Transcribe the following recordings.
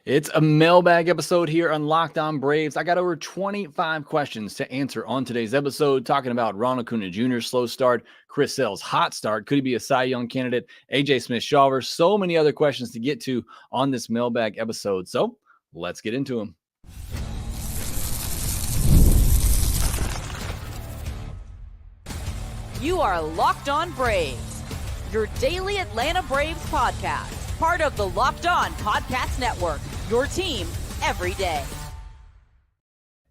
It's a mailbag episode here on Locked On Braves. I got over 25 questions to answer on today's episode, talking about Ronald Acuna Jr.'s slow start, Chris Sale's hot start. Could he be a Cy Young candidate? AJ Smith-Shawver. So many other questions to get to on this mailbag episode. So let's get into them. You are Locked On Braves, your daily Atlanta Braves podcast, part of the Locked On Podcast Network, your team every day.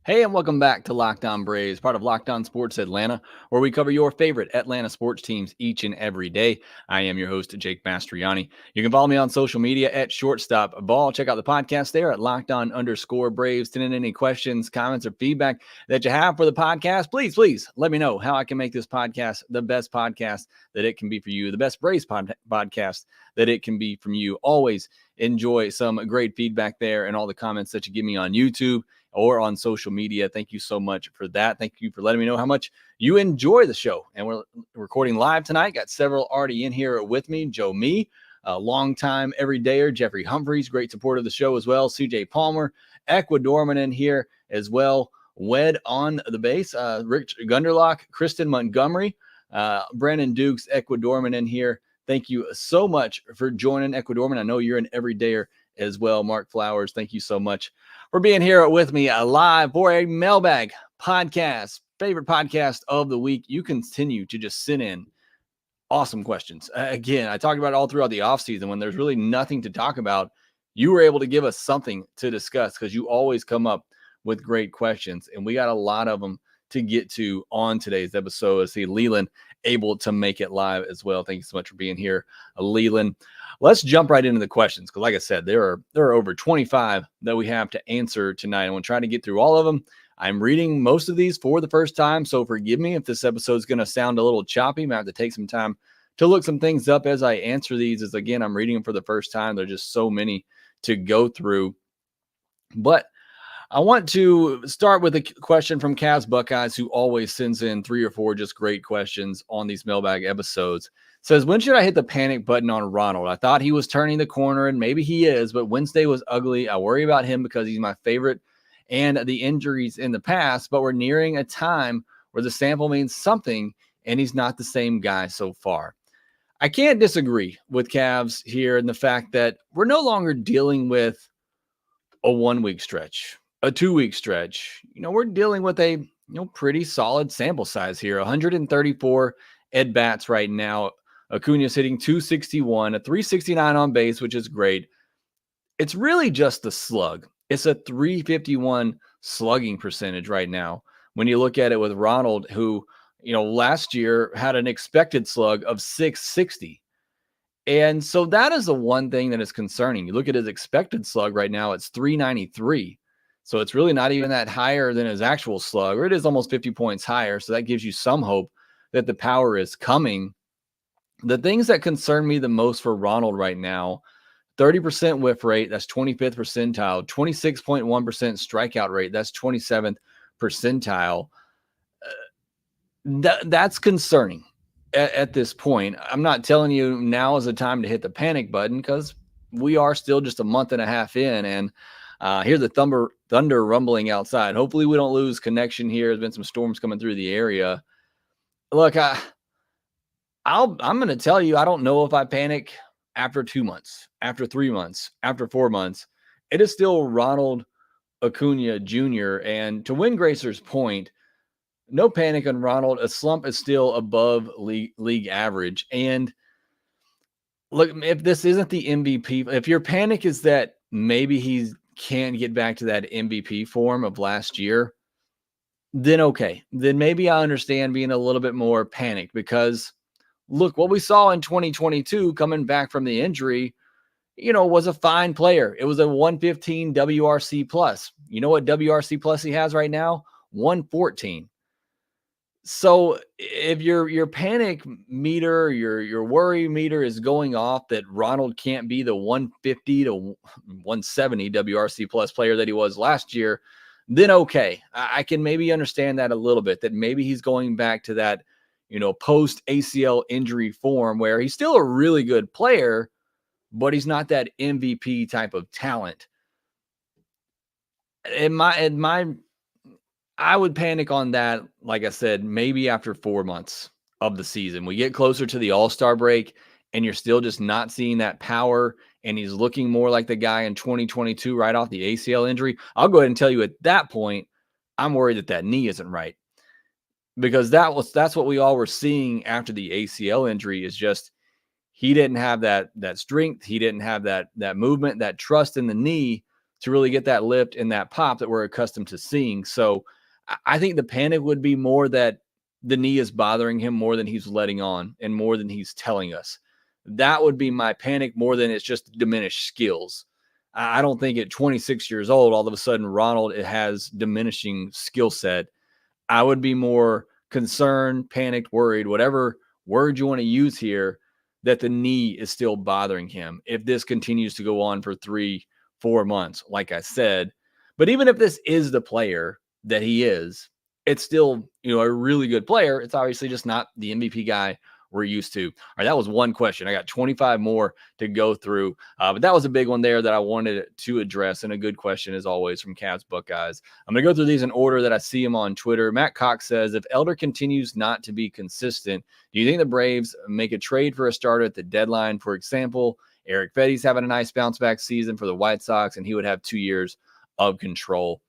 Hey, and welcome back to Locked On Braves, part of Locked On Sports Atlanta, where we cover your favorite Atlanta sports teams each and every day. I am your host, Jake Mastriani. You can follow me on social media at Shortstop Ball. Check out the podcast there at LockedOn_Braves. Send in any questions, comments, or feedback that you have for the podcast. Please let me know how I can make this podcast the best podcast that it can be for you, the best Braves podcast that it can be from you. Always enjoy some great feedback there and all the comments that you give me on YouTube or on social media. Thank you so much for that. Thank you for letting me know how much you enjoy the show. And we're recording live tonight. Got several already in here with me. Joe Me, a longtime everydayer. Jeffrey Humphreys, great supporter of the show as well. CJ Palmer, Ecuadorman in here as well. Wed on the base. Rich Gunderlock, Kristen Montgomery, Brandon Dukes, Ecuadorman in here. Thank you so much for joining, Ecuadorman. I know you're an everydayer as well. Mark Flowers, thank you so much for being here with me live for a mailbag podcast, favorite podcast of the week. You continue to just send in awesome questions. Again, I talked about it all throughout the offseason when there's really nothing to talk about. You were able to give us something to discuss because you always come up with great questions, and we got a lot of them to get to on today's episode. I see Leland able to make it live as well. Thank you so much for being here, Leland. Let's jump right into the questions because, like I said, there are over 25 that we have to answer tonight. I'm going to try to get through all of them. I'm reading most of these for the first time, so forgive me if this episode is going to sound a little choppy. I have to take some time to look some things up as I answer these. As again, I'm reading them for the first time. There's just so many to go through. But I want to start with a question from Cavs Buckeyes, who always sends in 3 or 4 just great questions on these mailbag episodes. Says, when should I hit the panic button on Ronald? I thought he was turning the corner, and maybe he is, but Wednesday was ugly. I worry about him because he's my favorite and the injuries in the past, but we're nearing a time where the sample means something, and he's not the same guy so far. I can't disagree with Cavs here in the fact that we're no longer dealing with a 1-week stretch, a 2-week stretch. We're dealing with a pretty solid sample size here. 134 at-bats right now. Acuña's hitting 261, a 369 on base, which is great. It's really just the slug. It's a 351 slugging percentage right now. When you look at it with Ronald, who, last year had an expected slug of 660. And so that is the one thing that is concerning. You look at his expected slug right now, it's 393. So it's really not even that higher than his actual slug, or it is almost 50 points higher. So that gives you some hope that the power is coming. The things that concern me the most for Ronald right now, 30% whiff rate, that's 25th percentile, 26.1% strikeout rate, that's 27th percentile. That's concerning at this point. I'm not telling you now is the time to hit the panic button because we are still just a month and a half in, and hear the thunder rumbling outside. Hopefully we don't lose connection here. There's been some storms coming through the area. Look, I'm going to tell you, I don't know if I panic after 2 months, after 3 months, after 4 months. It is still Ronald Acuña Jr. And to Win Gracer's point, no panic on Ronald. A slump is still above league average. And look, if this isn't the MVP, if your panic is that maybe he can't get back to that MVP form of last year, then okay. Then maybe I understand being a little bit more panicked because look, what we saw in 2022 coming back from the injury, was a fine player. It was a 115 WRC plus. You know what WRC plus he has right now? 114. So if your panic meter, your worry meter is going off that Ronald can't be the 150 to 170 WRC plus player that he was last year, then okay. I can maybe understand that a little bit, that maybe he's going back to that post ACL injury form where he's still a really good player, but he's not that MVP type of talent. I would panic on that, like I said, maybe after 4 months of the season. We get closer to the All-Star break, and you're still just not seeing that power, and he's looking more like the guy in 2022 right off the ACL injury. I'll go ahead and tell you at that point, I'm worried that knee isn't right, because that's what we all were seeing after the ACL injury is just he didn't have that strength, he didn't have that movement, that trust in the knee to really get that lift and that pop that we're accustomed to seeing. So I think the panic would be more that the knee is bothering him more than he's letting on and more than he's telling us. That would be my panic more than it's just diminished skills. I don't think at 26 years old, all of a sudden Ronald has diminishing skill set. I would be more concerned, panicked, worried, whatever word you want to use here, that the knee is still bothering him if this continues to go on for 3-4 months, like I said. But even if this is the player that he is, it's still, a really good player. It's obviously just not the MVP guy we're used to. All right, that was one question. I got 25 more to go through, but that was a big one there that I wanted to address, and a good question as always from Cavs Buckeyes. I'm going to go through these in order that I see them on Twitter. Matt Cox says, if Elder continues not to be consistent, do you think the Braves make a trade for a starter at the deadline? For example, Eric Fetty's having a nice bounce back season for the White Sox, and he would have 2 years of control.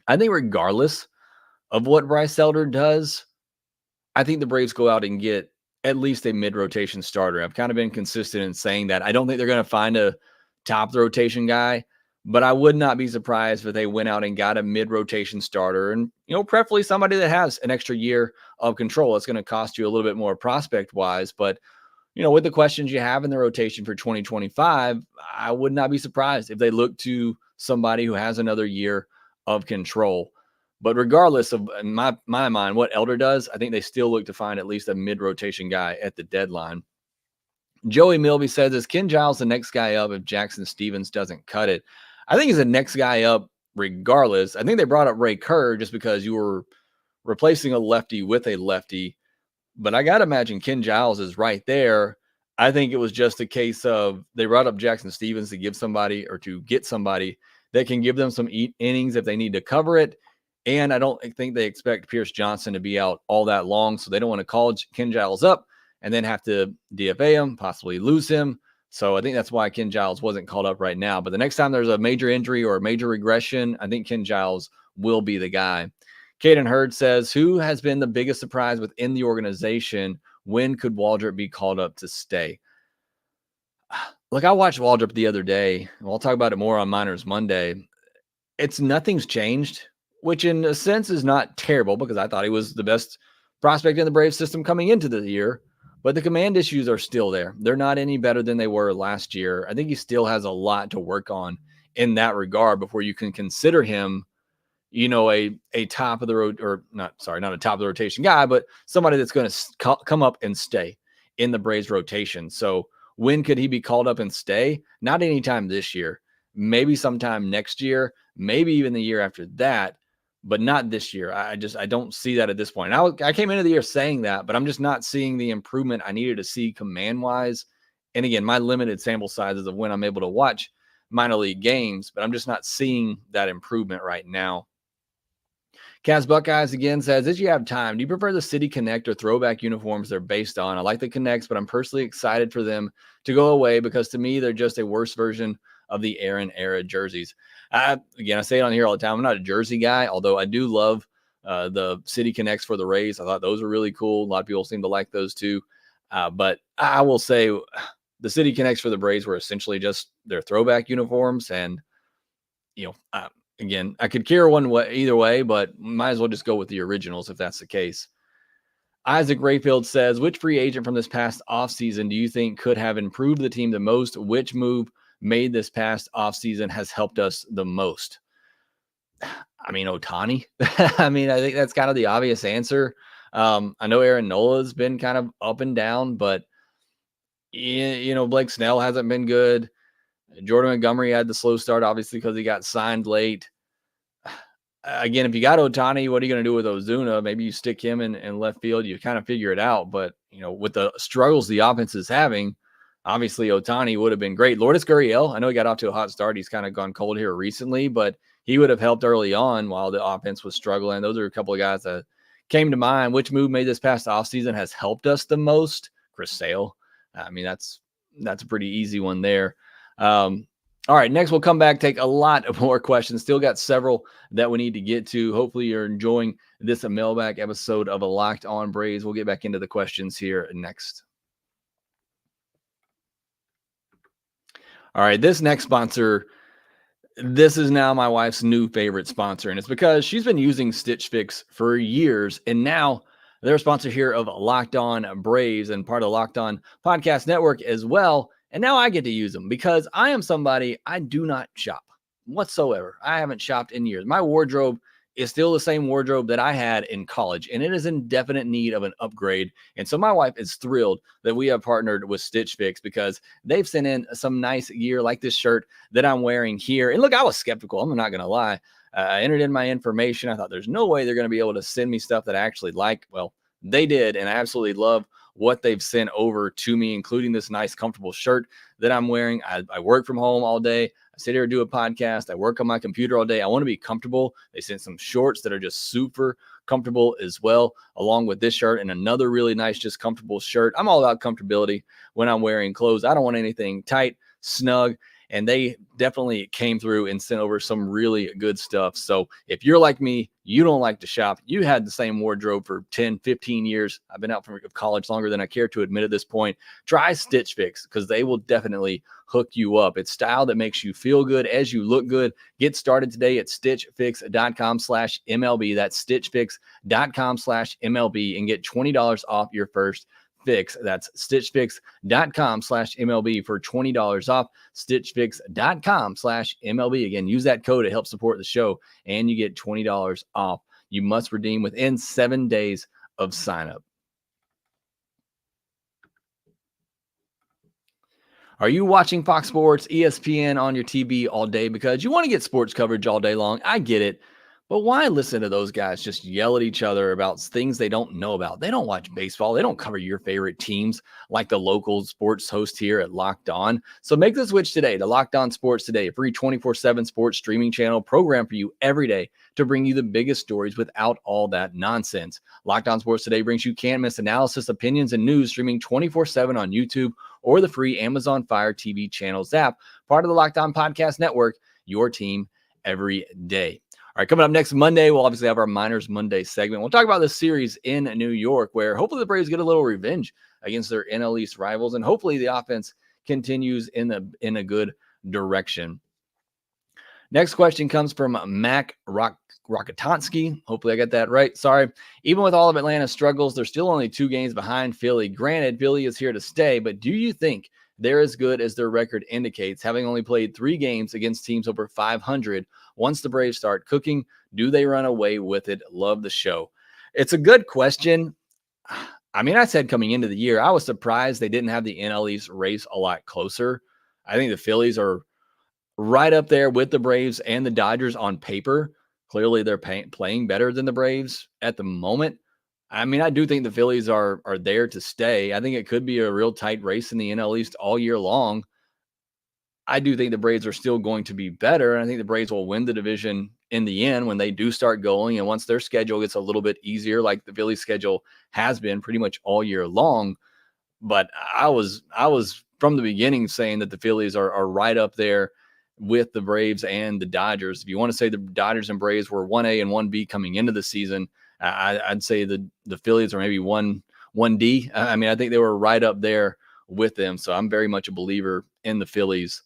I think regardless of what Bryce Elder does, I think the Braves go out and get at least a mid-rotation starter. I've kind of been consistent in saying that. I don't think they're going to find a top-rotation guy, but I would not be surprised if they went out and got a mid-rotation starter and, preferably somebody that has an extra year of control. It's going to cost you a little bit more prospect-wise, but, with the questions you have in the rotation for 2025, I would not be surprised if they look to somebody who has another year of control. But regardless of, in my mind, what Elder does, I think they still look to find at least a mid-rotation guy at the deadline. Joey Milby says, is Ken Giles the next guy up if Jackson Stevens doesn't cut it? I think he's the next guy up regardless. I think they brought up Ray Kerr just because you were replacing a lefty with a lefty. But I got to imagine Ken Giles is right there. I think it was just a case of they brought up Jackson Stevens to give somebody or to get somebody that can give them some innings if they need to cover it. And I don't think they expect Pierce Johnson to be out all that long, so they don't want to call Ken Giles up and then have to DFA him, possibly lose him. So I think that's why Ken Giles wasn't called up right now. But the next time there's a major injury or a major regression, I think Ken Giles will be the guy. Caden Hurd says, who has been the biggest surprise within the organization? When could Waldrop be called up to stay? Look, I watched Waldrop the other day. I'll talk about it more on Miners Monday. Nothing's changed, which in a sense is not terrible because I thought he was the best prospect in the Braves system coming into the year, but the command issues are still there. They're not any better than they were last year. I think he still has a lot to work on in that regard before you can consider him, a top of the road, or not a top of the rotation guy, but somebody that's going to come up and stay in the Braves rotation. So when could he be called up and stay? Not anytime this year, maybe sometime next year, maybe even the year after that. But not this year. I don't see that at this point. I came into the year saying that, but I'm just not seeing the improvement I needed to see command-wise. And again, my limited sample sizes of when I'm able to watch minor league games, but I'm just not seeing that improvement right now. Cavs Buckeyes again says, as you have time, do you prefer the City Connect or throwback uniforms they're based on? I like the Connects, but I'm personally excited for them to go away because to me, they're just a worse version of the Aaron era jerseys. Again, I say it on here all the time. I'm not a jersey guy, although I do love the City Connects for the Rays. I thought those were really cool. A lot of people seem to like those too. But I will say the City Connects for the Braves were essentially just their throwback uniforms. And, again, I could care either way, but might as well just go with the originals if that's the case. Isaac Rayfield says, which free agent from this past offseason do you think could have improved the team the most? Which move made this past offseason has helped us the most? I mean, Ohtani. I think that's kind of the obvious answer. I know Aaron Nola's been kind of up and down, but, Blake Snell hasn't been good. Jordan Montgomery had the slow start, obviously, because he got signed late. Again, if you got Ohtani, what are you going to do with Ozuna? Maybe you stick him in left field. You kind of figure it out. But, with the struggles the offense is having, obviously Ohtani would have been great. Lourdes Gurriel, I know he got off to a hot start. He's kind of gone cold here recently, but he would have helped early on while the offense was struggling. Those are a couple of guys that came to mind. Which move made this past offseason has helped us the most? Chris Sale. I mean, that's a pretty easy one there. All right, next we'll come back, take a lot of more questions. Still got several that we need to get to. Hopefully you're enjoying this mailbag episode of a Locked On Braves. We'll get back into the questions here next. All right, this next sponsor, this is now my wife's new favorite sponsor, and it's because she's been using Stitch Fix for years, and now they're a sponsor here of Locked On Braves and part of the Locked On Podcast Network as well. And now I get to use them because I am somebody, I do not shop whatsoever. I haven't shopped in years. My wardrobe is still the same wardrobe that I had in college, and it is in definite need of an upgrade. And so my wife is thrilled that we have partnered with Stitch Fix because they've sent in some nice gear like this shirt that I'm wearing here. And look, I was skeptical. I'm not going to lie. I entered in my information. I thought there's no way they're going to be able to send me stuff that I actually like. Well, they did, and I absolutely love what they've sent over to me, including this nice, comfortable shirt that I'm wearing. I work from home all day. I sit here and do a podcast. I work on my computer all day. I want to be comfortable. They sent some shorts that are just super comfortable as well, along with this shirt and another really nice, just comfortable shirt. I'm all about comfortability when I'm wearing clothes. I don't want anything tight, snug. And they definitely came through and sent over some really good stuff. So if you're like me, you don't like to shop, you had the same wardrobe for 10, 15 years. I've been out from college longer than I care to admit at this point. Try Stitch Fix because they will definitely hook you up. It's style that makes you feel good as you look good. Get started today at stitchfix.com/MLB. That's stitchfix.com/MLB and get $20 off your first fix. That's stitchfix.com/MLB for $20 off. Stitchfix.com/MLB. Again, use that code to help support the show and you get $20 off. You must redeem within 7 days of sign up. Are you watching Fox Sports, ESPN on your TV all day because you want to get sports coverage all day long? I get it. But why listen to those guys just yell at each other about things they don't know about? They don't watch baseball. They don't cover your favorite teams like the local sports host here at Locked On. So make the switch today to Locked On Sports Today, a free 24/7 sports streaming channel program for you every day to bring you the biggest stories without all that nonsense. Locked On Sports Today brings you can't-miss analysis, opinions, and news streaming 24/7 on YouTube or the free Amazon Fire TV channels app, part of the Locked On Podcast Network, your team every day. All right, coming up next Monday, we'll obviously have our Miners Monday segment. We'll talk about the series in New York where hopefully the Braves get a little revenge against their NL East rivals, and hopefully the offense continues in a good direction. Next question comes from Mac Rockatansky. Hopefully I got that right. Sorry. Even with all of Atlanta's struggles, they're still only 2 games behind Philly. Granted, Philly is here to stay, but do you think they're as good as their record indicates, having only played 3 games against teams over 500? Once the Braves start cooking, do they run away with it? Love the show. It's a good question. I mean, I said coming into the year, I was surprised they didn't have the NL East race a lot closer. I think the Phillies are right up there with the Braves and the Dodgers on paper. Clearly, they're playing better than the Braves at the moment. I mean, I do think the Phillies are there to stay. I think it could be a real tight race in the NL East all year long. I do think the Braves are still going to be better, and I think the Braves will win the division in the end when they do start going, and once their schedule gets a little bit easier, like the Phillies schedule has been pretty much all year long. But I was from the beginning saying that the Phillies are right up there with the Braves and the Dodgers. If you want to say the Dodgers and Braves were 1A and 1B coming into the season, I'd say the Phillies are maybe 1D. I mean, I think they were right up there with them. So I'm very much a believer in the Phillies.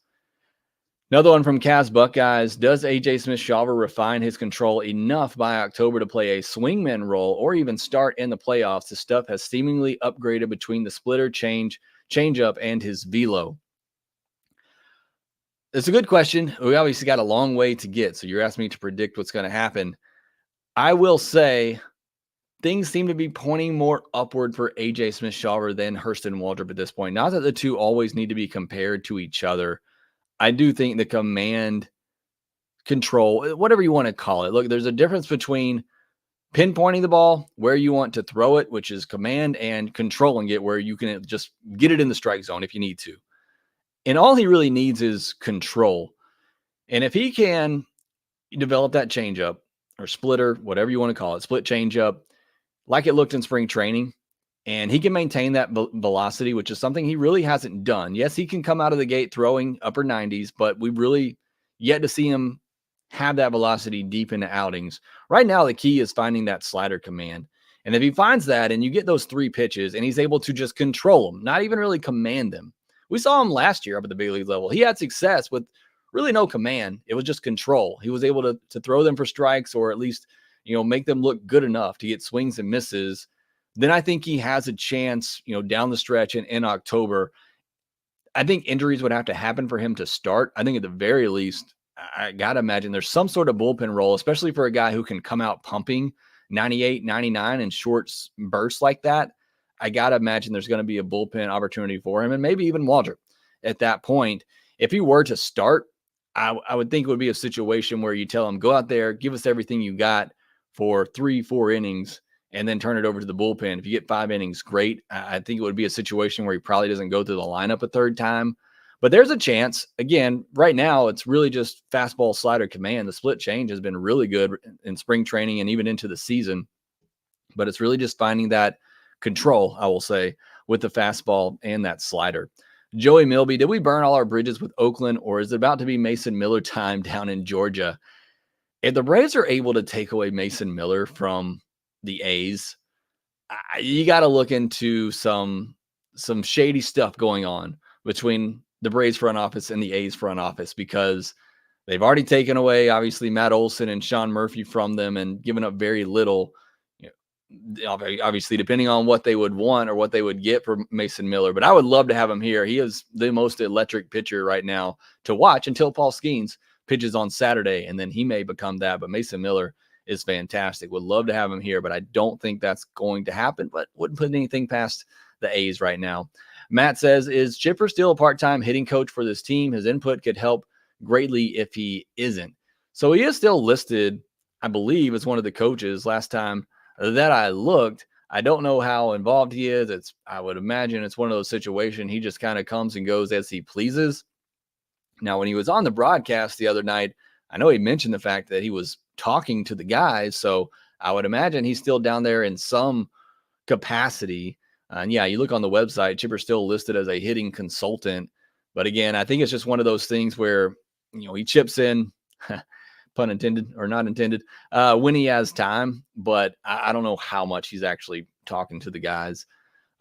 Another one from Cavs Buckeyes. Does AJ Smith-Shawver refine his control enough by October to play a swingman role or even start in the playoffs? His stuff has seemingly upgraded between the splitter, changeup, and his velo. It's a good question. We obviously got a long way to get. So you're asking me to predict what's going to happen. I will say things seem to be pointing more upward for AJ Smith-Shawver than Hurston Waldrop at this point. Not that the two always need to be compared to each other. I do think the command control, whatever you want to call it. Look, there's a difference between pinpointing the ball where you want to throw it, which is command, and controlling it where you can just get it in the strike zone if you need to. And all he really needs is control. And if he can develop that changeup or splitter, whatever you want to call it, split changeup, like it looked in spring training, and he can maintain that velocity, which is something he really hasn't done. Yes, he can come out of the gate throwing upper 90s, but we really yet to see him have that velocity deep into outings. Right now, the key is finding that slider command. And if he finds that and you get those 3 pitches and he's able to just control them, not even really command them. We saw him last year up at the big league level. He had success with really no command. It was just control. He was able to throw them for strikes, or at least, make them look good enough to get swings and misses. Then I think he has a chance, down the stretch in October. I think injuries would have to happen for him to start. I think at the very least, I got to imagine there's some sort of bullpen role, especially for a guy who can come out pumping 98, 99 in short bursts like that. I got to imagine there's going to be a bullpen opportunity for him, and maybe even Waldrop at that point. If he were to start, I would think it would be a situation where you tell him, go out there, give us everything you got for 3-4 innings, and then turn it over to the bullpen. If you get 5 innings, great. I think it would be a situation where he probably doesn't go through the lineup a third time. But there's a chance. Again, right now, it's really just fastball, slider, command. The split change has been really good in spring training and even into the season. But it's really just finding that control, I will say, with the fastball and that slider. Joey Milby, did we burn all our bridges with Oakland, or is it about to be Mason Miller time down in Georgia? If the Braves are able to take away Mason Miller from the A's, you got to look into some shady stuff going on between the Braves front office and the A's front office, because they've already taken away, obviously, Matt Olson and Sean Murphy from them and given up very little. Obviously, depending on what they would want or what they would get for Mason Miller. But I would love to have him here. He is the most electric pitcher right now to watch until Paul Skeens pitches on Saturday, and then he may become that. But Mason Miller is fantastic. Would love to have him here, but I don't think that's going to happen, but wouldn't put anything past the A's right now. Matt says, is Chipper still a part-time hitting coach for this team? His input could help greatly if he isn't. So he is still listed, I believe, as one of the coaches last time that I looked. I don't know how involved he is. I would imagine it's one of those situations he just kind of comes and goes as he pleases. Now, when he was on the broadcast the other night, I know he mentioned the fact that he was talking to the guys. So I would imagine he's still down there in some capacity. And yeah, you look on the website, Chipper's still listed as a hitting consultant. But again, I think it's just one of those things where, he chips in, pun intended or not intended, when he has time. But I don't know how much he's actually talking to the guys.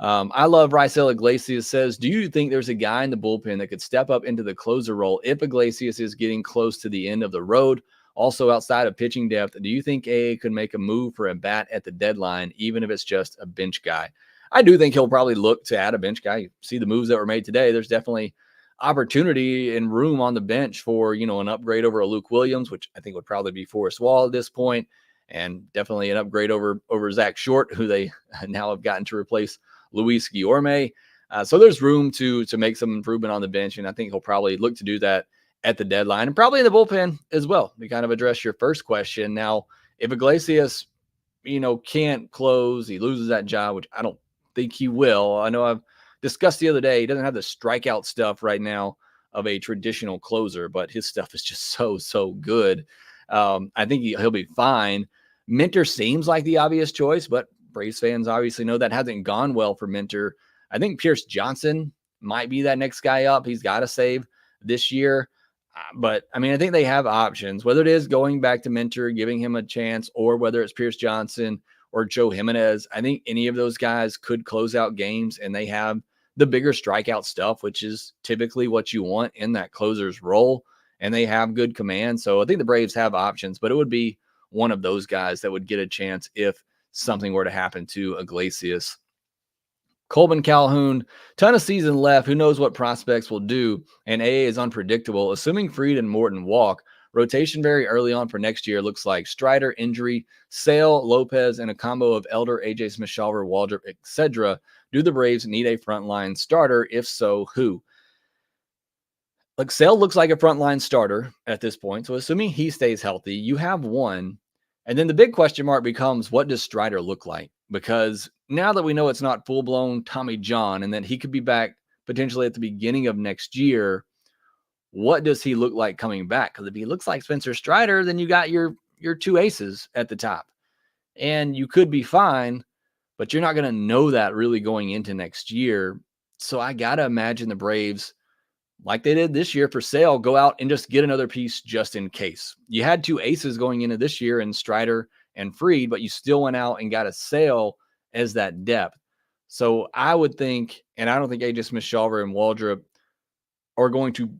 I love Raisel Iglesias says, do you think there's a guy in the bullpen that could step up into the closer role if Iglesias is getting close to the end of the road? Also, outside of pitching depth, do you think AA could make a move for a bat at the deadline, even if it's just a bench guy? I do think he'll probably look to add a bench guy. You see the moves that were made today. There's definitely opportunity and room on the bench for, an upgrade over a Luke Williams, which I think would probably be Forrest Wall at this point, and definitely an upgrade over Zach Short, who they now have gotten to replace Luis Guillorme. So there's room to make some improvement on the bench, and I think he'll probably look to do that at the deadline and probably in the bullpen as well. To kind of address your first question. Now, if Iglesias, can't close, he loses that job, which I don't think he will. I know I've discussed the other day, he doesn't have the strikeout stuff right now of a traditional closer, but his stuff is just so good. I think he'll be fine. Minter seems like the obvious choice, but Braves fans obviously know that hasn't gone well for Minter. I think Pierce Johnson might be that next guy up. He's got to save this year. But, I think they have options, whether it is going back to Minter, giving him a chance, or whether it's Pierce Johnson or Joe Jimenez. I think any of those guys could close out games, and they have the bigger strikeout stuff, which is typically what you want in that closer's role, and they have good command. So I think the Braves have options, but it would be one of those guys that would get a chance if something were to happen to Iglesias. Colvin Calhoun, ton of season left. Who knows what prospects will do? And AA is unpredictable. Assuming Fried and Morton walk, rotation very early on for next year looks like Strider, injury, Sale, Lopez, and a combo of Elder, AJ Smith-Shawver, Waldrop, etc. Do the Braves need a frontline starter? If so, who? Like, Sale looks like a frontline starter at this point. So assuming he stays healthy, you have one. And then the big question mark becomes, what does Strider look like? Because now that we know it's not full-blown Tommy John and that he could be back potentially at the beginning of next year, what does he look like coming back? Because if he looks like Spencer Strider, then you got your two aces at the top. And you could be fine, but you're not going to know that really going into next year. So I got to imagine the Braves, like they did this year for Sale, go out and just get another piece just in case. You had two aces going into this year in Strider and Fried, but you still went out and got a Sale as that depth. So I would think, and I don't think AJ Smith-Shawver and Waldrop are going to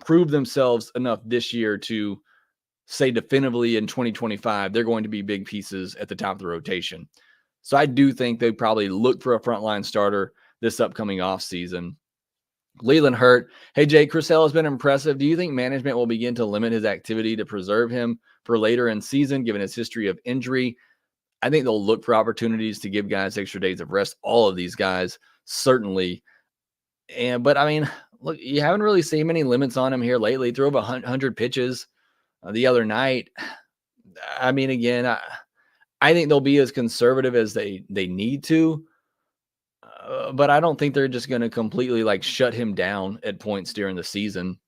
prove themselves enough this year to say definitively in 2025 they're going to be big pieces at the top of the rotation. So I do think they probably look for a frontline starter this upcoming offseason. Leland Hurt. Hey, Jay, Chris Sale has been impressive. Do you think management will begin to limit his activity to preserve him for later in season, given his history of injury? I think they'll look for opportunities to give guys extra days of rest. All of these guys, certainly. But I mean, look, you haven't really seen many limits on him here lately. He threw over 100 pitches the other night. I mean, again, I think they'll be as conservative as they need to. But I don't think they're just going to completely like shut him down at points during the season.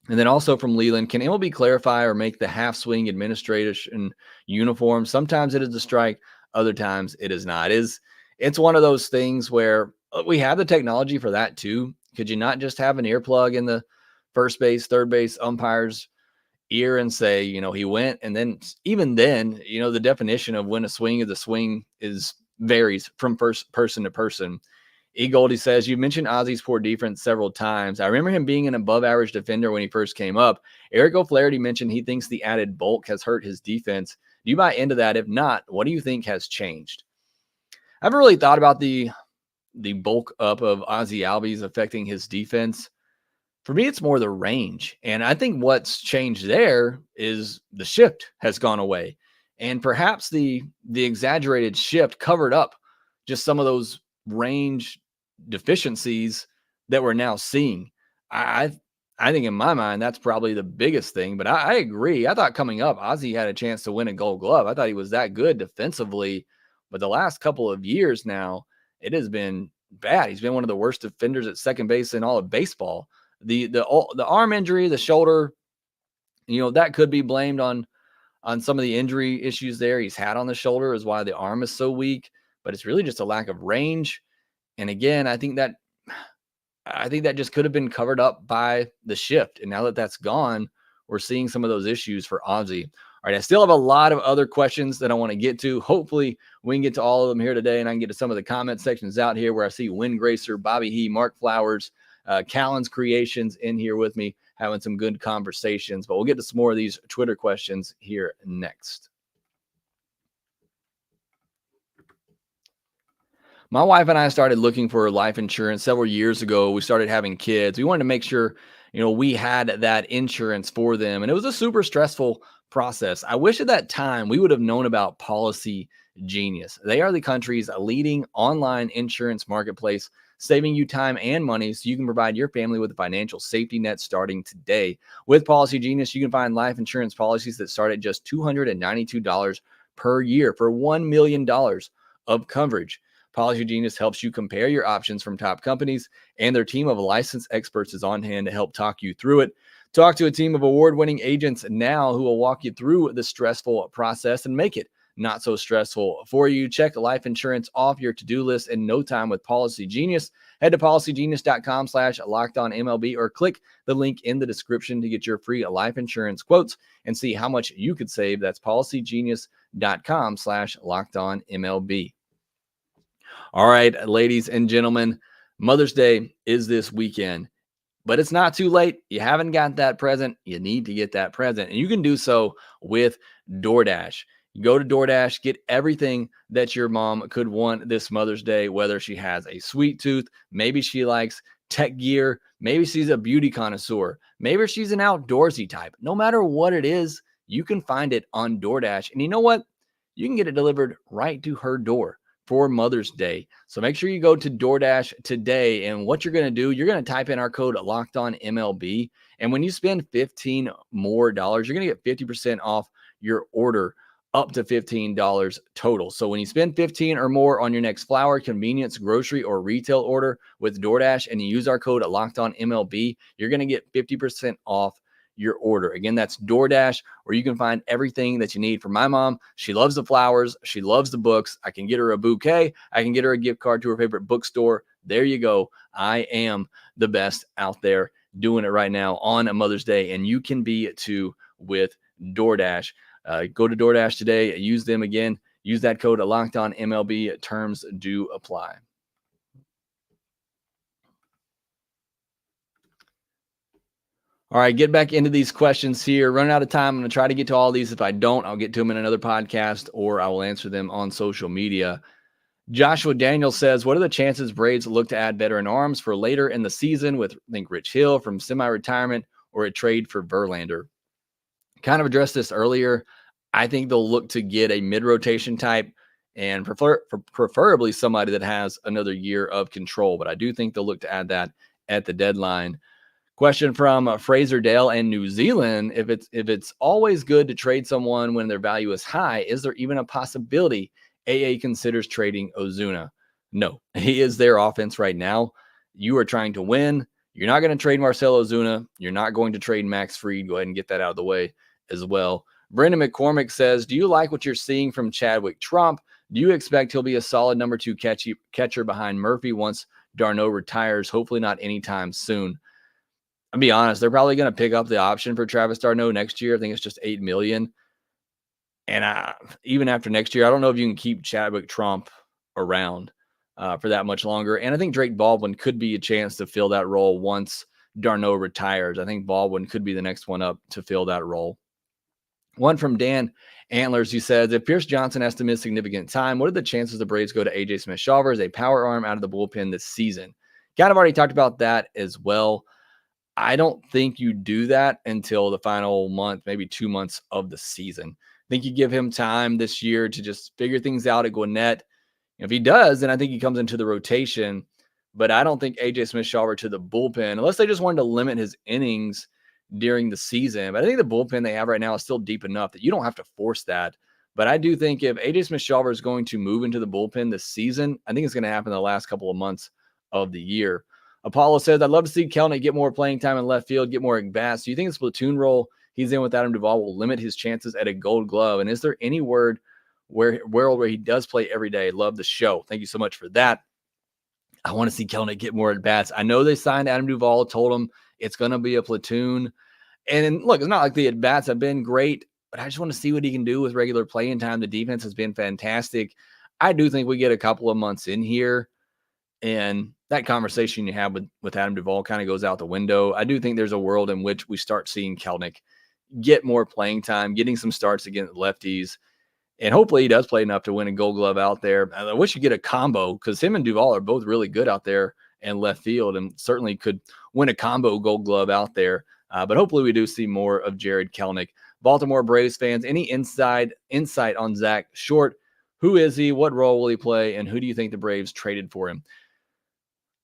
And then also from Leland, can MLB clarify or make the half swing administration uniform? Sometimes it is a strike, other times it is not. It's one of those things where we have the technology for that too. Could you not just have an earplug in the first base, third base umpire's ear and say, he went, and then even then, the definition of when a swing is a swing varies from person to person. E. Goldie says, you mentioned Ozzy's poor defense several times. I remember him being an above-average defender when he first came up. Eric O'Flaherty mentioned he thinks the added bulk has hurt his defense. Do you buy into that? If not, what do you think has changed? I haven't really thought about the bulk up of Ozzy Albies affecting his defense. For me, it's more the range. And I think what's changed there is the shift has gone away. And perhaps the exaggerated shift covered up just some of those range deficiencies that we're now seeing. I think in my mind, that's probably the biggest thing. But I agree. I thought coming up, Ozzy had a chance to win a Gold Glove. I thought he was that good defensively. But the last couple of years now, it has been bad. He's been one of the worst defenders at second base in all of baseball. The arm injury, the shoulder, that could be blamed on some of the injury issues there he's had on the shoulder is why the arm is so weak, but it's really just a lack of range. And again, I think that just could have been covered up by the shift. And now that that's gone, we're seeing some of those issues for Ozzy. All right, I still have a lot of other questions that I want to get to. Hopefully we can get to all of them here today, and I can get to some of the comment sections out here where I see Win Gracer, Bobby He, Mark Flowers, Callan's Creations in here with me, having some good conversations. But we'll get to some more of these Twitter questions here next. My wife and I started looking for life insurance several years ago. We started having kids. We wanted to make sure, we had that insurance for them. And it was a super stressful process. I wish at that time we would have known about Policygenius. They are the country's leading online insurance marketplace, saving you time and money so you can provide your family with a financial safety net starting today. With Policygenius, you can find life insurance policies that start at just $292 per year for $1 million of coverage. Policygenius helps you compare your options from top companies, and their team of licensed experts is on hand to help talk you through it. Talk to a team of award-winning agents now who will walk you through the stressful process and make it not so stressful for you. Check life insurance off your to-do list in no time with Policygenius. Head to policygenius.com/lockedonmlb or click the link in the description to get your free life insurance quotes and see how much you could save. That's policygenius.com/lockedonmlb. All right, ladies and gentlemen, Mother's Day is this weekend, but it's not too late. You haven't got that present. You need to get that present, and you can do so with DoorDash. Go to DoorDash, get everything that your mom could want this Mother's Day, whether she has a sweet tooth, maybe she likes tech gear, maybe she's a beauty connoisseur, maybe she's an outdoorsy type. No matter what it is, you can find it on DoorDash. And you know what? You can get it delivered right to her door for Mother's Day. So make sure you go to DoorDash today. And what you're going to do, you're going to type in our code LOCKEDONMLB. And when you spend $15 more, you're going to get 50% off your order up to $15 total. So when you spend $15 or more on your next flower, convenience, grocery, or retail order with DoorDash and you use our code LOCKEDONMLB, you're going to get 50% off your order. Again, that's DoorDash, where you can find everything that you need. For my mom, she loves the flowers. She loves the books. I can get her a bouquet. I can get her a gift card to her favorite bookstore. There you go. I am the best out there doing it right now on a Mother's Day, and you can be it too with DoorDash. Go to DoorDash today. Use them again. Use that code LOCKEDONMLB. Terms do apply. All right, get back into these questions here. Running out of time. I'm going to try to get to all these. If I don't, I'll get to them in another podcast, or I will answer them on social media. Joshua Daniel says, what are the chances Braves look to add veteran arms for later in the season with, I think, Rich Hill from semi-retirement or a trade for Verlander? Kind of addressed this earlier. I think they'll look to get a mid-rotation type and preferably somebody that has another year of control. But I do think they'll look to add that at the deadline. Question from Fraser Dale in New Zealand. If it's always good to trade someone when their value is high, is there even a possibility AA considers trading Ozuna? No, he is their offense right now. You are trying to win. You're not going to trade Marcell Ozuna. You're not going to trade Max Fried. Go ahead and get that out of the way as well. Brendan McCormick says, do you like what you're seeing from Chadwick Trump? Do you expect he'll be a solid number 2 catcher behind Murphy once d'Arnaud retires? Hopefully not anytime soon. I'll be honest, they're probably going to pick up the option for Travis d'Arnaud next year. I think it's just $8 million. And even after next year, I don't know if you can keep Chadwick Trump around for that much longer. And I think Drake Baldwin could be a chance to fill that role once d'Arnaud retires. I think Baldwin could be the next one up to fill that role. One from Dan Antlers, he says, if Pierce Johnson has to miss significant time, what are the chances the Braves go to AJ Smith-Shawver as a power arm out of the bullpen this season? Kind of already talked about that as well. I don't think you do that until the final month, maybe 2 months of the season. I think you give him time this year to just figure things out at Gwinnett. If he does, then I think he comes into the rotation. But I don't think AJ Smith-Shawver to the bullpen, unless they just wanted to limit his innings during the season. But I think the bullpen they have right now is still deep enough that you don't have to force that. But I do think if AJ Smith-Shawver is going to move into the bullpen this season, I think it's going to happen in the last couple of months of the year. Apollo says, I'd love to see Kelenic get more playing time in left field, get more at-bats. Do you think the platoon role he's in with Adam Duvall will limit his chances at a Gold Glove? And is there any word where he does play every day? Love the show. Thank you so much for that. I want to see Kelenic get more at-bats. I know they signed Adam Duvall, told him it's going to be a platoon. And look, it's not like the at-bats have been great, but I just want to see what he can do with regular playing time. The defense has been fantastic. I do think we get a couple of months in here, and that conversation you have with Adam Duvall kind of goes out the window. I do think there's a world in which we start seeing Kelenic get more playing time, getting some starts against lefties, and hopefully he does play enough to win a Gold Glove out there. I wish you get a combo because him and Duvall are both really good out there in left field and certainly could win a combo Gold Glove out there. But hopefully we do see more of Jared Kelenic. Baltimore Braves fans, any insight on Zach Short? Who is he? What role will he play? And who do you think the Braves traded for him?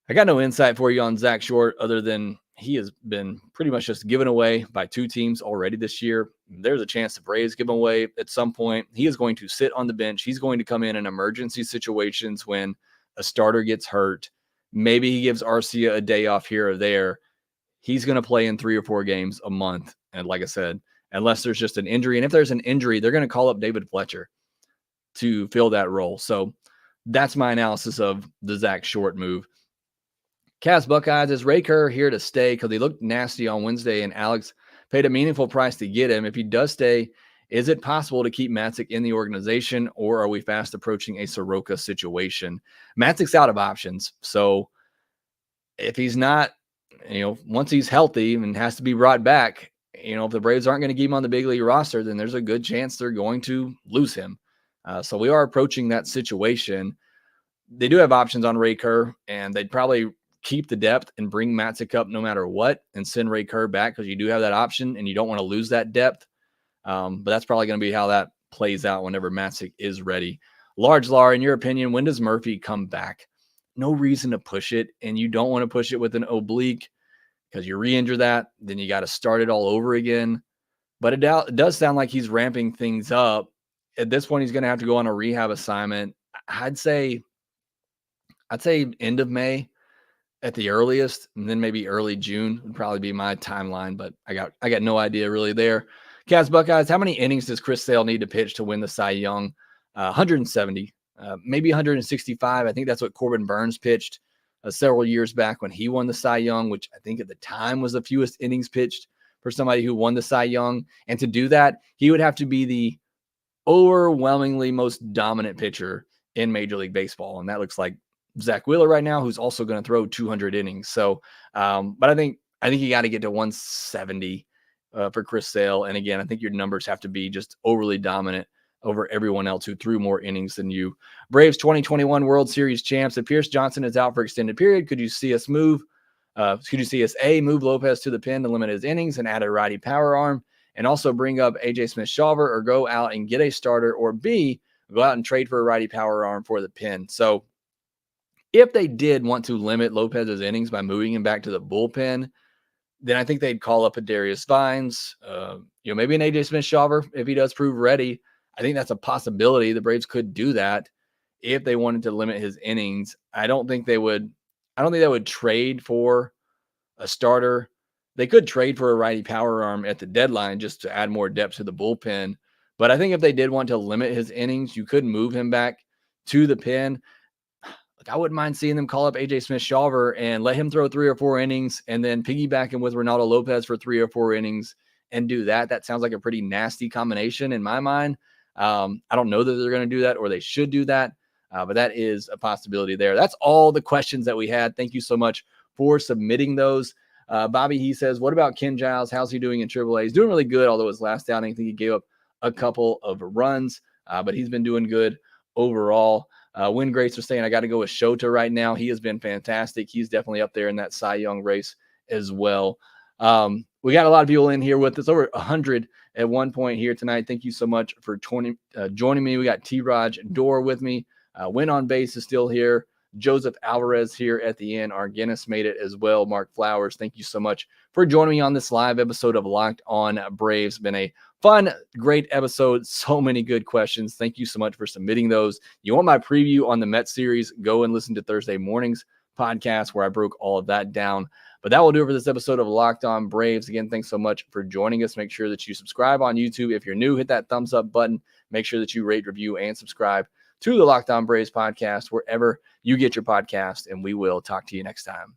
I got no insight for you on Zach Short other than he has been pretty much just given away by 2 teams already this year. There's a chance the Braves give him away at some point. He is going to sit on the bench. He's going to come in emergency situations when a starter gets hurt. Maybe he gives Arcia a day off here or there. He's going to play in 3 or 4 games a month. And like I said, unless there's just an injury. And if there's an injury, they're going to call up David Fletcher to fill that role. So that's my analysis of the Zach Short move. Cavs Buckeyes, is Ray Kerr here to stay? Because he looked nasty on Wednesday, and Alex paid a meaningful price to get him. If he does stay, is it possible to keep Matzik in the organization, or are we fast approaching a Soroka situation? Matzik's out of options. So if he's not, once he's healthy and has to be brought back, if the Braves aren't going to keep him on the big league roster, then there's a good chance they're going to lose him. So we are approaching that situation. They do have options on Ray Kerr, and they'd probably keep the depth and bring Matzik up no matter what and send Ray Kerr back because you do have that option and you don't want to lose that depth. But that's probably going to be how that plays out whenever Matzik is ready. Large Lar, in your opinion, when does Murphy come back? No reason to push it, and you don't want to push it with an oblique because you re-injure that, then you got to start it all over again. But it does sound like he's ramping things up. at this point, he's going to have to go on a rehab assignment. I'd say end of May at the earliest, and then maybe early June would probably be my timeline, but I got no idea really there. Cavs Buckeyes, how many innings does Chris Sale need to pitch to win the Cy Young? 170, maybe 165. I think that's what Corbin Burns pitched several years back when he won the Cy Young, which I think at the time was the fewest innings pitched for somebody who won the Cy Young. And to do that, he would have to be the overwhelmingly most dominant pitcher in Major League Baseball. And that looks like Zach Wheeler right now, who's also going to throw 200 innings. So, but I think you got to get to 170 for Chris Sale. And again, I think your numbers have to be just overly dominant over everyone else who threw more innings than you. Braves 2021 World Series champs. If Pierce Johnson is out for extended period, could you see us move Lopez to the pen to limit his innings and add a righty power arm, and also bring up AJ Smith-Shawver, or go out and get a starter, or B, go out and trade for a righty power arm for the pen? So if they did want to limit Lopez's innings by moving him back to the bullpen, then I think they'd call up a Darius Vines, maybe an AJ Smith-Shawver if he does prove ready. I think that's a possibility. The Braves could do that if they wanted to limit his innings. I don't think they would trade for a starter. They could trade for a righty power arm at the deadline just to add more depth to the bullpen. But I think if they did want to limit his innings, you could move him back to the pen. I wouldn't mind seeing them call up AJ Smith-Shawver and let him throw 3 or 4 innings and then piggyback him with Ronaldo Lopez for 3 or 4 innings and do that. That sounds like a pretty nasty combination in my mind. I don't know that they're going to do that or they should do that, but that is a possibility there. That's all the questions that we had. Thank you so much for submitting those. Bobby, he says, what about Ken Giles? How's he doing in AAA? He's doing really good, although his last outing, I think he gave up a couple of runs, but he's been doing good overall. Win Grace are saying, I got to go with Shota right now. He has been fantastic. He's definitely up there in that Cy Young race as well. We got a lot of people in here with us, over 100 at one point here tonight. Thank you so much for joining me. We got T-Raj Door with me. Win on Base is still here. Joseph Alvarez here at the end. Our Guinness made it as well. Mark Flowers, thank you so much for joining me on this live episode of Locked On Braves. Been a fun, great episode. So many good questions. Thank you so much for submitting those. You want my preview on the Mets series? Go and listen to Thursday morning's podcast where I broke all of that down. But that will do it for this episode of Locked On Braves. Again, thanks so much for joining us. Make sure that you subscribe on YouTube. If you're new, hit that thumbs up button. Make sure that you rate, review, and subscribe to the Locked On Braves podcast wherever you get your podcast. And we will talk to you next time.